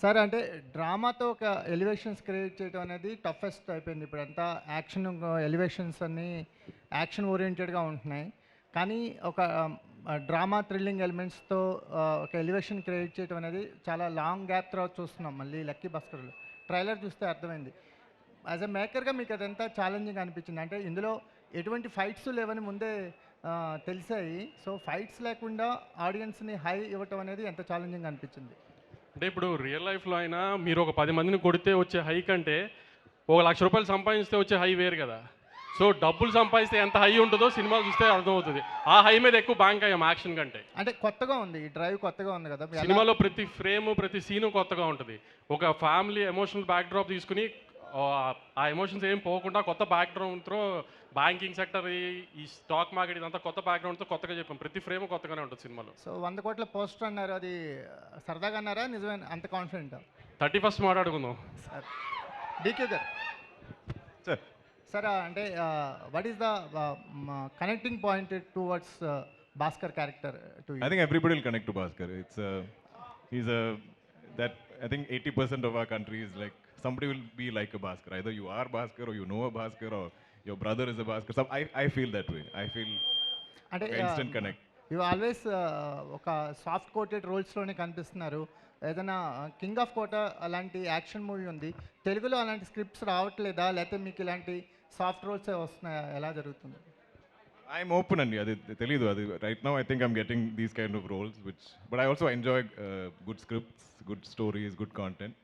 Sir అంటే డ్రామాతో ఒక elevations create చేయడం అనేది టఫెస్ట్ అయిపోయింది. ఇప్పుడంతా యాక్షన్ ఎలివేషన్స్ అన్నీ యాక్షన్ ఓరియంటెడ్గా ఉంటున్నాయి. కానీ ఒక డ్రామా థ్రిల్లింగ్ ఎలిమెంట్స్తో ఒక ఎలివేషన్ క్రియేట్ చేయడం అనేది చాలా లాంగ్ గ్యాప్ తర్వాత చూస్తున్నాం. మళ్ళీ లక్కీ భాస్కర్లో ట్రైలర్ చూస్తే అర్థమైంది. యాజ్ ఎ మేకర్గా మీకు అదంతా ఛాలెంజింగ్ అనిపించింది. అంటే ఇందులో ఎటువంటి ఫైట్స్ లేవని ముందే తెలిసాయి. సో ఫైట్స్ లేకుండా ఆడియన్స్ని హై ఇవ్వటం అనేది ఎంత ఛాలెంజింగ్ అనిపించింది? అంటే ఇప్పుడు రియల్ లైఫ్లో అయినా మీరు ఒక 10 మందిని కొడితే వచ్చే హై కంటే ₹1,00,000 సంపాదిస్తే వచ్చే హై వేరు కదా. సో డబ్బులు సంపాదిస్తే ఎంత హై ఉంటుందో సినిమా చూస్తే అర్థమవుతుంది. ఆ హై మీద ఎక్కువ బ్యాంక్ అయ్యాం యాక్షన్ కంటే. అంటే కొత్తగా ఉంది, ఈ డ్రైవ్ కొత్తగా ఉంది కదా సినిమాలో. ప్రతి ఫ్రేమ్ ప్రతి సీను కొత్తగా ఉంటుంది. ఒక ఫ్యామిలీ ఎమోషనల్ బ్యాక్డ్రాప్ తీసుకుని ఆ ఎమోషన్స్ ఏం పోకుండా కొత్త బ్యాక్గ్రౌండ్తో బ్యాంకింగ్ సెక్టర్, ఈ స్టాక్ మార్కెట్ ఇదంతా కొత్త బ్యాక్గ్రౌండ్తో కొత్తగా చెప్పాం. ప్రతి ఫ్రేమ్ కొత్తగానే ఉంటుంది సినిమాలో. సో 100 కోట్ల పోస్టర్ అన్నారు, అది సరదాగా అన్నారా నిజమైన అంత కాన్ఫిడెంట్? 31st మాట్లాడుకుందాం సార్. డీకే గారు సార్ సార్ అంటే what is the connecting point towards Bhaskar character to you? I think everybody will connect to Baskhar. He's a that I think 80% of our country is like somebody will be like a Baskhar. Either you are Baskhar or you know a Baskhar or your brother is a Baskhar. So I feel that way. I feel అంటే instant connect. You always ఒక soft coated రోల్స్లోనే కనిపిస్తున్నారు. ఏదైనా king of కోట అలాంటి action movie ఉంది, తెలుగులో అలాంటి scripts రావట్లేదా, లేకపోతే మీకు ఇలాంటి సాఫ్ట్ రోల్సే వస్తున్నాయా, ఎలా జరుగుతుంది? I'm open and అది తెలీదు. అది right now I think I'm getting these kind of roles but I also enjoy good scripts, good stories, good content.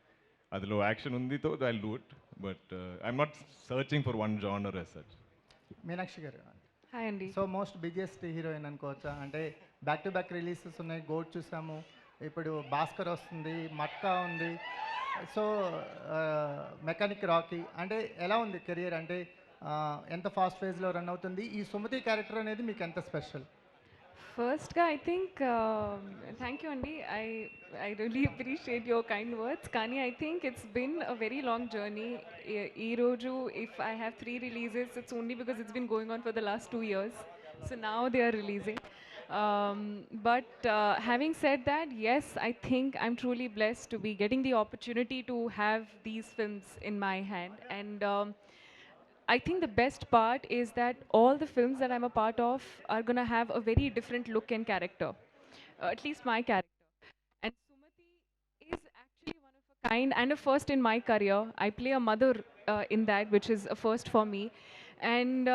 అదిలో యాక్షన్ ఉంది తో I'll do it, but I'm not searching for one genre as such. Meenakshi గారు hi అండి. So most biggest heroine అనుకోవచ్చా? అంటే back to back releases ఉన్నాయి, gourd చూసాము, ఇప్పుడు భాస్కర్ వస్తుంది, మట్కా ఉంది, సో మెకానిక్ రాకీ. అంటే ఎలా ఉంది కెరియర్? అంటే ఎంత ఫాస్ట్ ఫేజ్లో రన్ అవుతుంది? ఈ సుమతి క్యారెక్టర్ అనేది మీకు ఎంత స్పెషల్? ఫస్ట్గా ఐ థింక్ థ్యాంక్ యూ అండి. I really appreciate your kind words. కానీ I think it's been a very long journey. ఈరోజు if I have 3 releases, it's only because it's been going on for the last 2 years. So now they are releasing. But having said that, yes, I think I'm truly blessed to be getting the opportunity to have these films in my hand. And I think the best part is that all the films that I'm a part of are going to have a very different look and character, at least my character. And Sumati is actually one of a kind and a first in my career. I play a mother in that, which is a first for me. And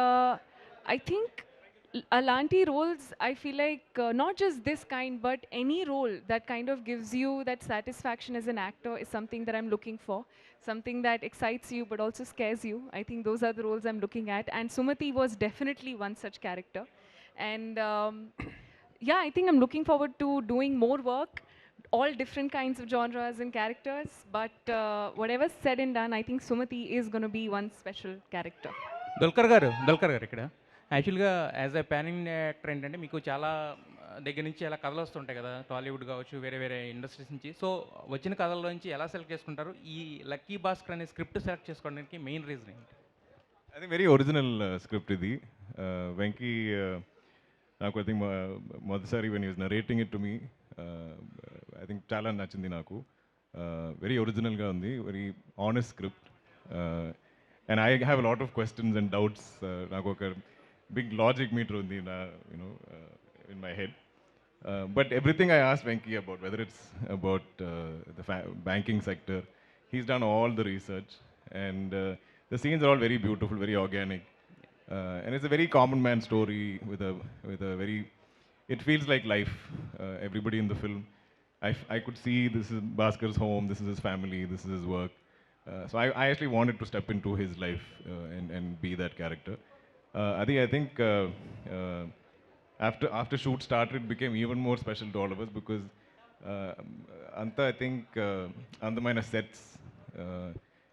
I think Alanti roles, I feel like not just this kind, but any role that kind of gives you that satisfaction as an actor is something that I'm looking for. Something that excites you but also scares you. I think those are the roles I'm looking at. And Sumati was definitely one such character. And yeah, I think I'm looking forward to doing more work, all different kinds of genres and characters. But whatever's said and done, I think Sumati is going to be one special character. Dulquer garu ikkada యాక్చువల్గా as a pan India actor ఏంటంటే మీకు చాలా దగ్గర నుంచి చాలా కథలు వస్తుంటాయి కదా, టాలీవుడ్ కావచ్చు, వేరే వేరే ఇండస్ట్రీస్ నుంచి. సో వచ్చిన కథల్లో నుంచి ఎలా సెలెక్ట్ చేసుకుంటారు? ఈ లక్కీ భాస్కర్ అనే స్క్రిప్ట్ సెలెక్ట్ చేసుకోవడానికి మెయిన్ రీజన్ ఏంటి? అది వెరీ ఒరిజినల్ స్క్రిప్ట్ ఇది. వెంకీ నాకు ఐ థింక్ మొదటిసారి when use narrating it to me I think చాలా నచ్చింది నాకు. వెరీ ఒరిజినల్గా ఉంది, very honest script. And I have lot of questions and doubts. నాకు ఒక big logic meter undi na in my head, but everything I asked Venki about, whether it's about the banking sector, he's done all the research, and the scenes are all very beautiful, very organic, and it's a very common man story with a very, it feels like life. Everybody in the film, I could see this is Bhaskar's home, this is his family, this is his work, so I actually wanted to step into his life and be that character. I think after shoot started, it became even more special to all of us because Anta, I think Andamaina sets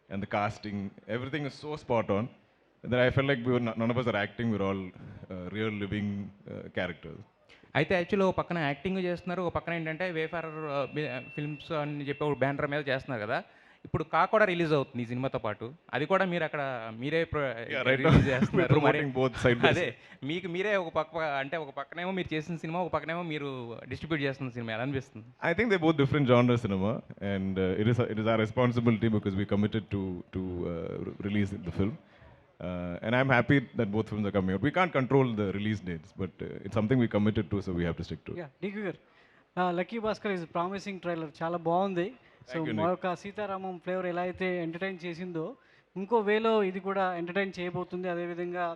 and the casting, everything is so spot on that I felt like none of us are acting, we're all real living characters. అయితే actually ఒక పక్కన acting చేస్తున్నారు, ఒక పక్కన ఏంటంటే wafer films అని చెప్పి ఒక బ్యానర్ మీద చేస్తున్నారు కదా. ఇప్పుడు కా కూడా రిలీజ్ అవుతుంది ఈ సినిమాతో పాటు, అది కూడా మీరు అక్కడ మీరే Yeah, right now release we're చేస్తున్నారు మరి. promoting both side by అదే side. మీకు మీరే ఒక పక్క అంటే ఒక పక్కనేమో మీరు చేసిన సినిమా, ఒక పక్కనేమో మీరు డిస్ట్రిబ్యూట్ చేస్తున్న సినిమా ఎలా అనిపిస్తుంది? I think they're both different genre cinema, and it is our responsibility because we committed to release the film. And I'm happy that both films are coming out. We can't control the release dates, but it's something we committed to, so we have to stick to it. Yeah డీకు గారు, lucky Bhaskar is promising trailer, చాలా బాగుంది. So Thank you, Nick. మరొక Sitaramam flavour ఎలా అయితే entertain చేసిందో ఇంకో వేలో ఇది కూడా ఎంటర్టైన్ చేయబోతుంది. అదేవిధంగా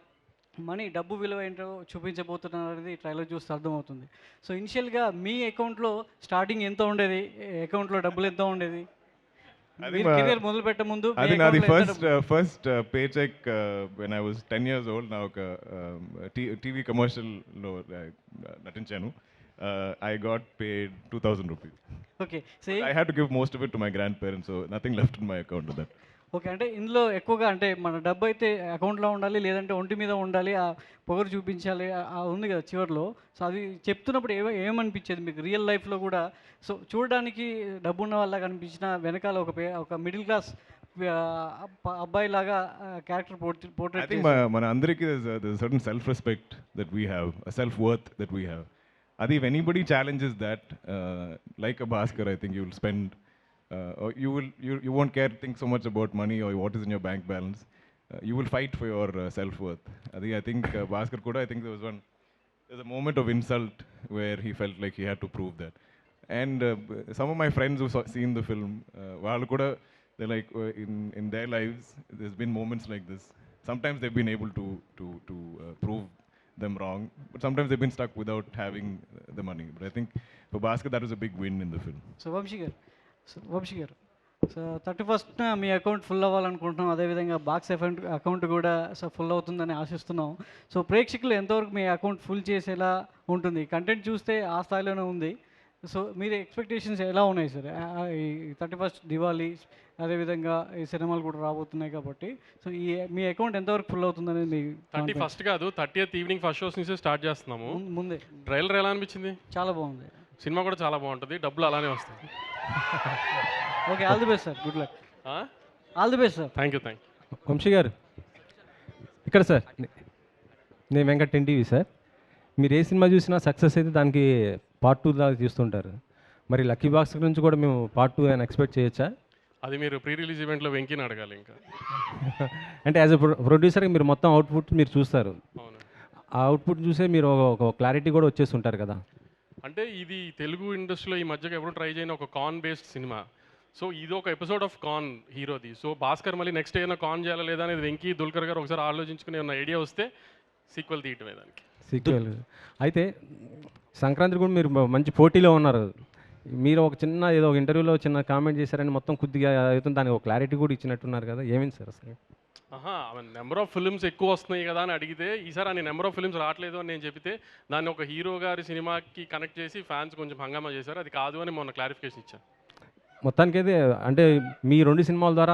డబ్బు విలువ ఏంటో చూపించబోతున్నారు అనేది ట్రైలర్ చూస్తే అర్థమవుతుంది. సో ఇనిషియల్గా మీ అకౌంట్లో స్టార్టింగ్ ఎంత ఉండేది, అకౌంట్లో డబ్బులు ఎంత ఉండేది? I మీరు think కెరియర్ మొదలు పెట్టే ముందు I me think the account లో ఎంత first paycheck when I was 10 years old. Now TV commercial lo natinchanu. I got paid 2,000 rupees. Okay. So I had to give most of it to my grandparents, so nothing left in my account of that. Okay, అంటే ఇందులో ఎక్కువగా అంటే మన డబ్బు అయితే అకౌంట్లో ఉండాలి, లేదంటే ఒంటి మీద ఉండాలి, ఆ పొగరు చూపించాలి, ఉంది కదా చివరిలో. సో అది చెప్తున్నప్పుడు ఏమనిపించేది మీకు రియల్ లైఫ్లో కూడా? సో చూడడానికి డబ్బు ఉన్న వాళ్ళ కనిపించిన వెనకాల ఒక మిడిల్ క్లాస్ అబ్బాయి లాగా క్యారెక్టర్ I పోర్ట్రేట్ think మన అందరికీ there's a certain self-respect that we have, a self-worth that we have. Adi, if anybody challenges that, like a Baskhar, I think you will spend, or you won't think so much about money or what is in your bank balance. You will fight for your self-worth. Adi, I think Baskhar kuda, I think there's a moment of insult where he felt like he had to prove that. And some of my friends who've seen the film, వాళ్ళు కూడా they're like in their lives there's been moments like this. Sometimes they've been able to prove them wrong, but sometimes they've been stuck without having the money. But I think for Baskhar that was a big win in the film. So Vamsi garu, so 31st మీ account full అవ్వాలనుకుంటున్నాం. అదేవిధంగా box account కూడా so full అవుతుందని ఆశిస్తున్నాం. So ప్రేక్షకులు ఎంతవరకు మీ account full చేసేలా ఉంటుంది? కంటెంట్ చూస్తే ఆ స్థాయిలోనే ఉంది. సో మీరు ఎక్స్పెక్టేషన్స్ ఎలా ఉన్నాయి సార్? ఈ 31st దివాళీ, అదేవిధంగా ఈ సినిమాలు కూడా రాబోతున్నాయి కాబట్టి, సో మీ అకౌంట్ ఎంతవరకు ఫుల్ అవుతుందనేది మీ 31st కాదు, 30th ఈవినింగ్ ఫస్ట్ షోస్ నుంచి స్టార్ట్ చేస్తున్నాము. ముందే ట్రైలర్ ఎలా అనిపించింది? చాలా బాగుంది. సినిమా కూడా చాలా బాగుంటుంది, డబ్బులు అలానే వస్తాయి. Okay, all the best sir, good luck. All the best sir. Thank you. Vamsi garu ఇక్కడ సార్, నేను వెంకట్ ఎన్టీవీ సార్. మీరు ఏ సినిమా చూసినా సక్సెస్ అయితే దానికి పార్ట్ 2 దాకా తీస్తుంటారు. మరి లక్కీ బాక్స్ నుంచి కూడా మేము పార్ట్ 2 అని ఎక్స్పెక్ట్ చేయొచ్చా? అది మీరు ప్రీ రిలీజ్ ఈవెంట్లో వెంకీని అడగాలి. ఇంకా అంటే యాజ్ ఎ ప్రొడ్యూసర్గా మీరు మొత్తం అవుట్పుట్ మీరు చూస్తారు. అవును, ఆ అవుట్పుట్ చూసే మీరు ఒక క్లారిటీ కూడా వచ్చేసి ఉంటారు కదా. అంటే ఇది తెలుగు ఇండస్ట్రీలో ఈ మధ్యగా ఎప్పుడు ట్రై చేయని ఒక కాన్ బేస్డ్ సినిమా. సో ఇది ఒక ఎపిసోడ్ ఆఫ్ కాన్ హీరోది. సో భాస్కర్ మళ్ళీ నెక్స్ట్ ఏదైనా కాన్ చేయాలా లేదా అనేది వెంకీ దుల్కర్ గారు ఒకసారి ఆలోచించుకుని ఉన్న ఐడియా వస్తే సీక్వెల్ తీయటమే దానికి. సీక్వెల్ అయితే సంక్రాంతి కూడా మీరు మంచి పోటీలో ఉన్నారు. మీరు ఒక చిన్న ఏదో ఒక ఇంటర్వ్యూలో చిన్న కామెంట్ చేశారని మొత్తం కొద్దిగా అవుతుంది, దానికి ఒక క్లారిటీ కూడా ఇచ్చినట్టున్నారు కదా, ఏమైంది సార్ అసలు? నెంబర్ ఆఫ్ ఫిల్మ్స్ ఎక్కువ వస్తున్నాయి కదా అని అడిగితే, ఈసారి అని నెంబర్ ఆఫ్ ఫిల్మ్స్ రావట్లేదు అని నేను చెప్తే దాన్ని ఒక హీరో గారి సినిమాకి కనెక్ట్ చేసి ఫ్యాన్స్ కొంచెం హంగామా చేశారు. అది కాదు అని మొన్న క్లారిఫికేషన్ ఇచ్చాను. మొత్తానికి అయితే అంటే మీ 2 సినిమాల ద్వారా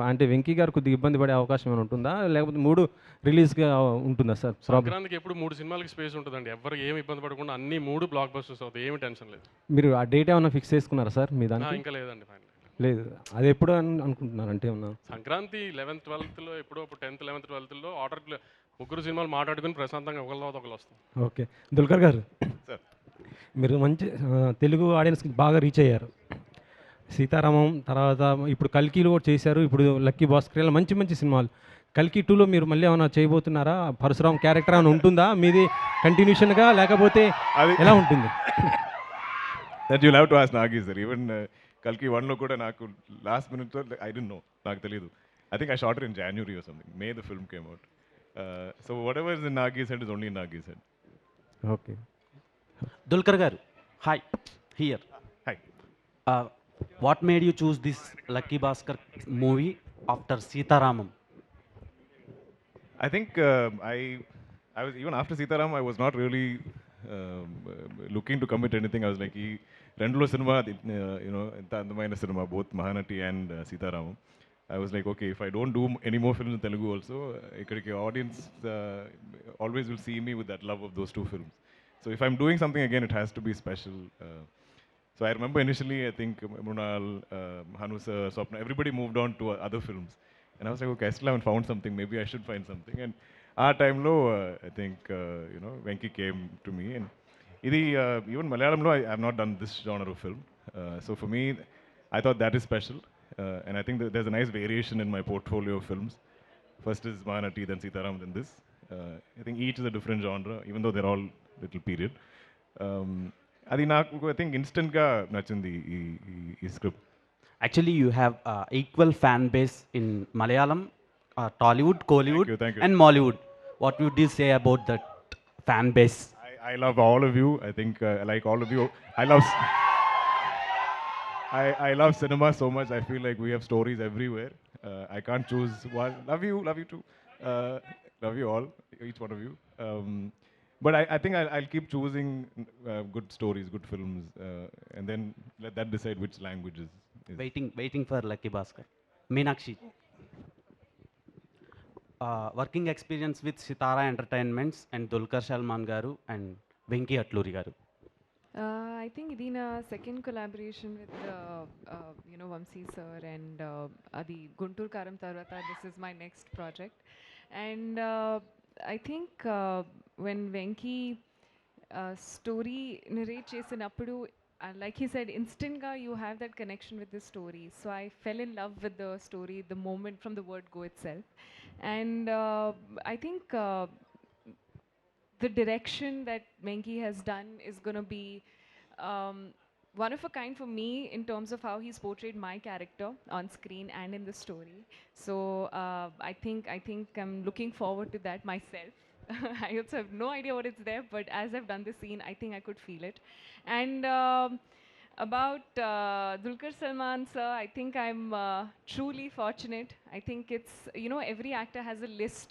అంటే వెంకీ గారు కొద్దిగా ఇబ్బంది పడే అవకాశం ఏమైనా ఉంటుందా, లేకపోతే 3 రిలీజ్గా ఉంటుందా సార్? సంక్రాంతికి ఎప్పుడు 3 సినిమాలకి స్పేస్ ఉంటుందండి. ఎవరు ఏమి ఇబ్బంది పడకుండా అన్ని 3 బ్లాక్ బస్టర్స్ అవుతాయి, ఏమి టెన్షన్ లేదు. మీరు ఆ డేట్ ఏమైనా ఫిక్స్ చేసుకున్నారా సార్ మీ దానికి? ఇంకా లేదండి, ఫైనల్ లేదు. అది ఎప్పుడు అనుకుంటున్నారు అంటే ఏమన్నా? సంక్రాంతి 11th 12thలో ఎప్పుడో అప్పుడు 10th 11th 12thలో ఆర్డర్ 3 సినిమాలు మాట్లాడుకుని ప్రశాంతంగా ఒకళ్ళ ఒకళ్ళు వస్తాం. ఓకే. దుల్కర్ గారు మీరు మంచి తెలుగు ఆడియన్స్కి బాగా రీచ్ అయ్యారు. సీతారామం తర్వాత ఇప్పుడు కల్కిలో కూడా చేశారు, ఇప్పుడు లక్కీ భాస్కర్, మంచి మంచి సినిమాలు. కల్కి 2లో మీరు మళ్ళీ ఏమైనా చేయబోతున్నారా? పరశురామ్ క్యారెక్టర్ ఏమైనా ఉంటుందా మీది కంటిన్యూషన్గా, లేకపోతే ఎలా ఉంటుంది? That you'll have to ask Nagi sir. Even కల్కి 1లో కూడా నాకు లాస్ట్ మినిట్లో ఐ డోంట్ నో, నాకు తెలియదు. I think I shot in January or something. May the film came out. So whatever is in Nagi's head is only in Nagi's head. Okay. Dulquer garu, hi, here. Hi. What made you choose this Lucky Baskhar movie after Sitaramam? I think I was, even after Sitaram, I was not really looking to commit anything. I was like, Rendulo cinema, enta andamaina cinema, both Mahanati and Sitaramam. I was like, okay, if I don't do any more films in Telugu also, ikkadiki audience always will see me with that love of those 2 films. So if I'm doing something again, it has to be special. So I remember initially, I think Mrunal, Hanu sir, Swapna, everybody moved on to other films. And I was like, okay, I still haven't found something. Maybe I should find something. And our time low, I think, Venki came to me. And even Malayalam, I have not done this genre of film. So for me, I thought that is special. And I think that there's a nice variation in my portfolio of films. First is Mahanati, then Sitaram, then this. I think each is a different genre, even though they're all little period. అది నాకు I think ఇన్స్టెంట్గా నచ్చింది ఈ script. Actually, you have equal fan base in Malayalam, Tollywood, Kollywood, Thank you. and Mollywood. What would you say about that fan base? I love all of you. I think I like all of you. I love cinema so much. I feel like we have stories everywhere. I can't choose one. Love you too. Love you all, each one of you. But I think I'll keep choosing good stories, good films, and then let that decide which language is. Waiting for Lucky Baskhar. Meenakshi. Working experience with Sitara Entertainments and Dulquer Salmaan garu and Venki Atluri garu. I think ఇది నా second collaboration with Vamsi sir and అది గుంటూరు కారం తర్వాత this is my next project and I think when Venki story narrate చేసినప్పుడు like he said, instantly you have that connection with the story. So I fell in love with the story the moment from the word go itself. And I think the direction that Venki has done is going to be one of a kind for me in terms of how he's portrayed my character on screen and in the story. So I think I'm looking forward to that myself. I also have no idea what it's there, but as I've done the scene, I think I could feel it. And about Dulquer Salmaan sir, I think I'm truly fortunate. I think it's, every actor has a list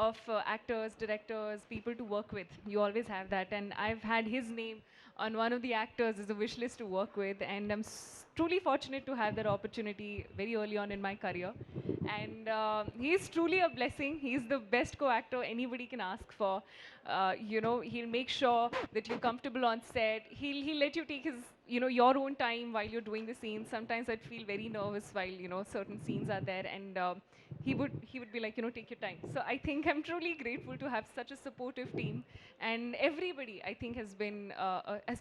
of actors, directors, people to work with. You always have that. And I've had his name on one of the actors as a wish list to work with. And I'm truly fortunate to have that opportunity very early on in my career. And he's truly a blessing. He's the best co-actor anybody can ask for. He'll make sure that you're comfortable on set. He'll let you take his, your own time while you're doing the scenes. Sometimes I'd feel very nervous while, certain scenes are there. And he would be like, take your time. So I think I'm truly grateful to have such a supportive team. And everybody, I think, has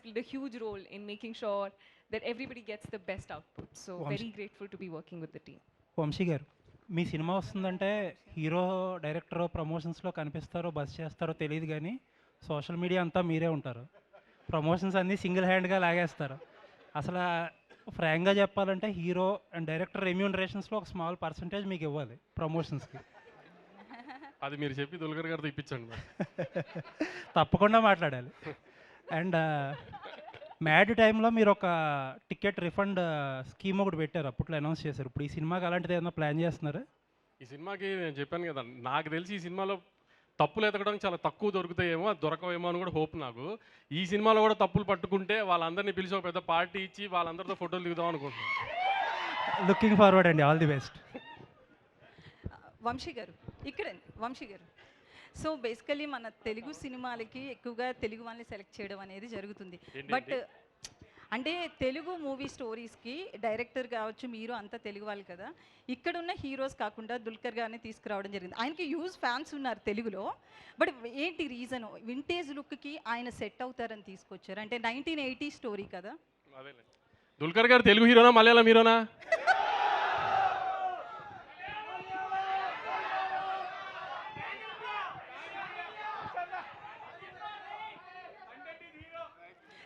played a huge role in making sure that everybody gets the best output. So very grateful to be working with the team. Vamsi garu, మీ cinema వస్తుందంటే hero director ప్రమోషన్స్లో కనిపిస్తారో buzz చేస్తారో తెలియదు, కానీ social media అంతా మీరే ఉంటారు. ప్రమోషన్స్ అన్నీ సింగిల్ హ్యాండ్గా లాగేస్తారు. అసలు ఫ్రాంక్గా చెప్పాలంటే హీరో అండ్ డైరెక్టర్ రెమ్యూనరేషన్స్లో ఒక స్మాల్ పర్సంటేజ్ మీకు ఇవ్వాలి ప్రమోషన్స్కి. అది మీరు చెప్పి దుల్కర్ గారితో ఇప్పించండి. తప్పకుండా మాట్లాడాలి. అండ్ మ్యాడ్ టైంలో మీరు ఒక టికెట్ రిఫండ్ స్కీమ్ ఒకటి పెట్టారు, అప్పట్లో అనౌన్స్ చేశారు. ఇప్పుడు ఈ సినిమాకి అలాంటిది ఏదైనా ప్లాన్ చేస్తున్నారా? ఈ సినిమాకి నేను చెప్పాను కదా, నాకు తెలిసి ఈ సినిమాలో తప్పులు ఎతకడానికి చాలా తక్కువ దొరుకుతాయేమో, అది దొరకవేమో అని కూడా హోప్ నాకు. ఈ సినిమాలో కూడా తప్పులు పట్టుకుంటే వాళ్ళందరినీ పిలిచి ఒక పెద్ద పార్టీ ఇచ్చి వాళ్ళందరితో ఫోటోలు దిగుదాం అనుకుంటున్నాను. లుకింగ్ ఫార్వర్డ్ అండి, ఆల్ ది బెస్ట్. వంశీ గారు ఇక్కడండి, వంశీ గారు. సో బేసికలీ మన తెలుగు సినిమాలకి ఎక్కువగా తెలుగు వాళ్ళని సెలెక్ట్ చేయడం అనేది జరుగుతుంది. బట్ అంటే తెలుగు మూవీ స్టోరీస్కి డైరెక్టర్ కావచ్చు, మీరు అంతా తెలుగు వాళ్ళు కదా, ఇక్కడున్న హీరోస్ కాకుండా దుల్కర్ గారిని తీసుకురావడం జరిగింది. ఆయనకి హ్యూజ్ ఫ్యాన్స్ ఉన్నారు తెలుగులో. బట్ ఏంటి రీజన్? వింటేజ్ లుక్కి ఆయన సెట్ అవుతారని తీసుకొచ్చారు. అంటే 1980 స్టోరీ కదా. దుల్కర్ గారు తెలుగు హీరోనా మలయాళం హీరోనా?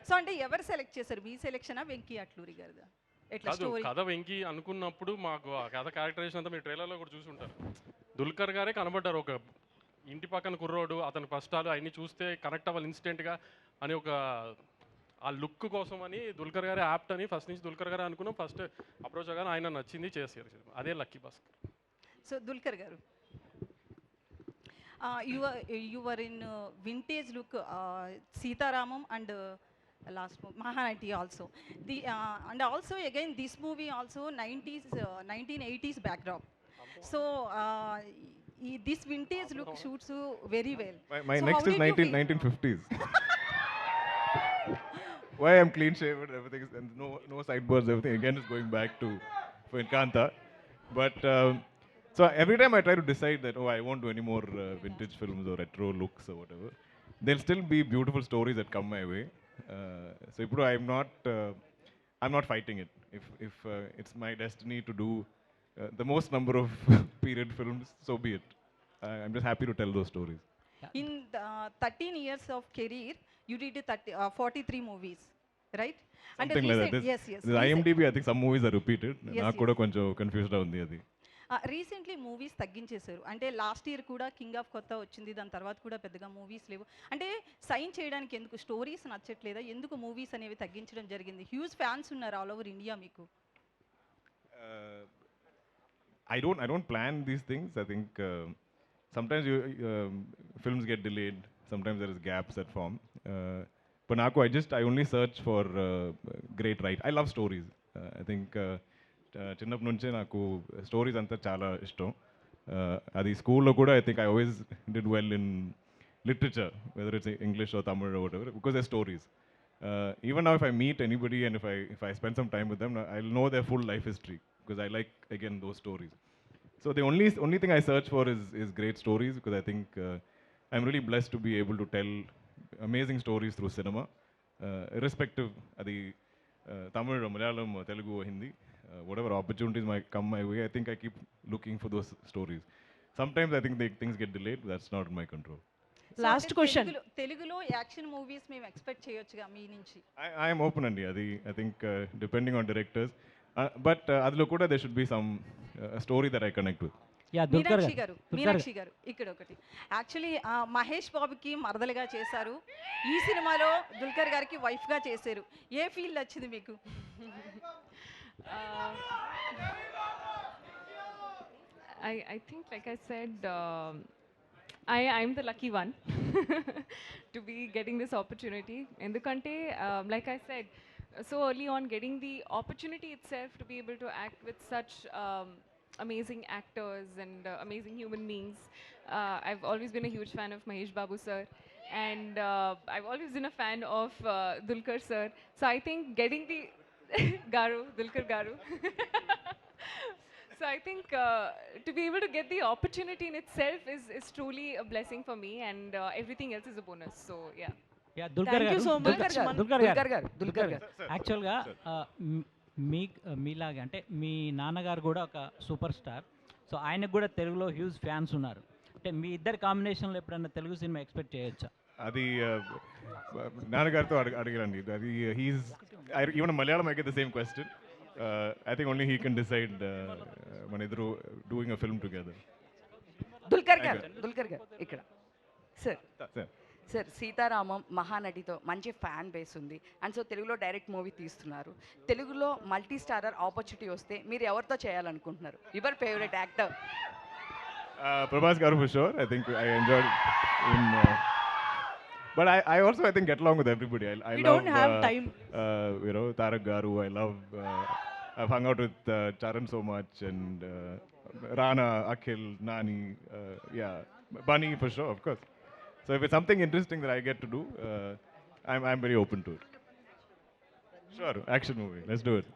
సో అంటే ఎవరు సెలెక్ట్ చేశారు? మీ సెలెక్షనా వెంకీ అట్లూరి గారిదా? ఎట్లా స్టోరీ? కథ వెంకీ అనుకున్నప్పుడు మాకు ఆ కథ క్యారెక్టరైజేషన్ అంతా మీరు ట్రైలర్లో కూడా చూసి ఉంటారు. దుల్కర్ గారే కనబడ్డారు, ఒక ఇంటి పక్కన కుర్రోడు, అతని కష్టాలు అవన్నీ చూస్తే కనెక్ట్ అవ్వాలి ఇన్స్టెంట్గా అని ఒక ఆ లుక్ కోసం అని దుల్కర్ గారే యాప్ట్ అని ఫస్ట్ నుంచి దుల్కర్ గారే అనుకున్నాం. ఫస్ట్ అప్రోచ్ అవ్వగానే ఆయన నచ్చింది చేశారు. అదే లక్కీ భాస్కర్. సో దుల్కర్ గారు, you were in vintage look, Sitaramam and last Mahanati also. And also again this movie also 1980s backdrop. So this vintage look shoots you very well. My so next is 1950s. why I'm clean shaven, everything is, and no sideburns, everything again is going back to for Kanta. But so every time I try to decide that, oh, I won't do any more vintage films or retro looks or whatever, there'll still be beautiful stories that come my way. So ఇప్పుడు I'm not fighting it. If it's my destiny to do the most number of period films, so be it. I'm just happy to tell those stories. In the 13 years of career, you did 43 movies, right? Something like that. Yes, yes. This IMDb, I think some movies are repeated. Yes, నాకు కూడా కొంచెం confused ఉంది అది. Recently movies తగ్గించేశారు. అంటే last year కూడా king of Kotha వచ్చింది, దాని తర్వాత కూడా పెద్దగా మూవీస్ లేవు. అంటే సైన్ చేయడానికి ఎందుకు స్టోరీస్ నచ్చట్లేదా, ఎందుకు మూవీస్ అనేవి తగ్గించడం జరిగింది? హ్యూజ్ ఫ్యాన్స్ ఉన్నారు ఆల్ ఓవర్ ఇండియా మీకు. I don't plan these things. I think sometimes films get delayed. Sometimes there is gaps that form. But Naku, I only search for great write. I love stories. I think చిన్నప్పటి నుంచే నాకు stories అంతా చాలా ఇష్టం. అది స్కూల్లో కూడా I think I always did well in literature, whether it's English or Tamil or whatever, because they're stories. Even now if I meet anybody and if I spend some time with them, I'll know their full life history because I like, again, those stories. So the only thing I search for is great stories, because I think I'm really blessed to be able to tell amazing stories through cinema, irrespective of the Tamil or Malayalam or Telugu or Hindi. Whatever opportunities might come my way, I think I keep looking for those stories. Sometimes I think things get delayed, but that's not in my control. Last question, తెలుగులో action movies మేము expect చేయొచ్చుగా మీ నుంచి? I am open అండి. అది I think depending on directors, but అందులో కూడా there should be some story that I connect with. Meenakshi గారు ఇక్కడ ఒకటి, యాక్చువల్లీ మహేష్ బాబుకి మరదలుగా చేశారు, ఈ సినిమాలో దుల్కర్ గారికి వైఫ్గా చేశారు. ఏ ఫీల్ వచ్చింది మీకు? I think, like I said, I'm the lucky one to be getting this opportunity. Endukante, like I said, so early on, getting the opportunity itself to be able to act with such amazing actors and amazing human beings. I've always been a huge fan of Mahesh Babu sir, and I've always been a fan of Dulquer sir. So I think getting the Dulquer Garu. So I think to be able to get the opportunity in itself is truly a blessing for me, and everything else is a bonus. So yeah. Dulquer గారు, యాక్చువల్గా మీలాగే అంటే మీ నాన్నగారు కూడా ఒక super star, so ఆయనకు కూడా తెలుగులో హ్యూజ్ ఫ్యాన్స్ ఉన్నారు. అంటే మీ ఇద్దరు కాంబినేషన్లో ఎప్పుడన్నా తెలుగు సినిమా ఎక్స్పెక్ట్ చేయొచ్చా? అది నాన్నగారితో అడగండి. అది even Malayalam I get the same question. I think only he can decide మన ఇద్దరు doing a film together. Dulquer గారు ఇక్కడ. సార్ సీతారామం మహానటితో మంచి ఫ్యాన్ బేస్ ఉంది, అండ్ సో తెలుగులో డైరెక్ట్ మూవీ తీస్తున్నారు. తెలుగులో మల్టీ స్టారర్ ఆపర్చునిటీ వస్తే మీరు ఎవరితో చేయాలనుకుంటున్నారు? Your favourite actor? Prabhas garu for sure. I think I enjoyed in but I also I think get along with everybody. I We love don't have time. Tarak garu. I love I've hung out with Charan so much, and Rana, Akhil, Nani, yeah, Bunny for sure, of course. So if it's something interesting that I get to do, I'm very open to it. Sure, action movie. Let's do it.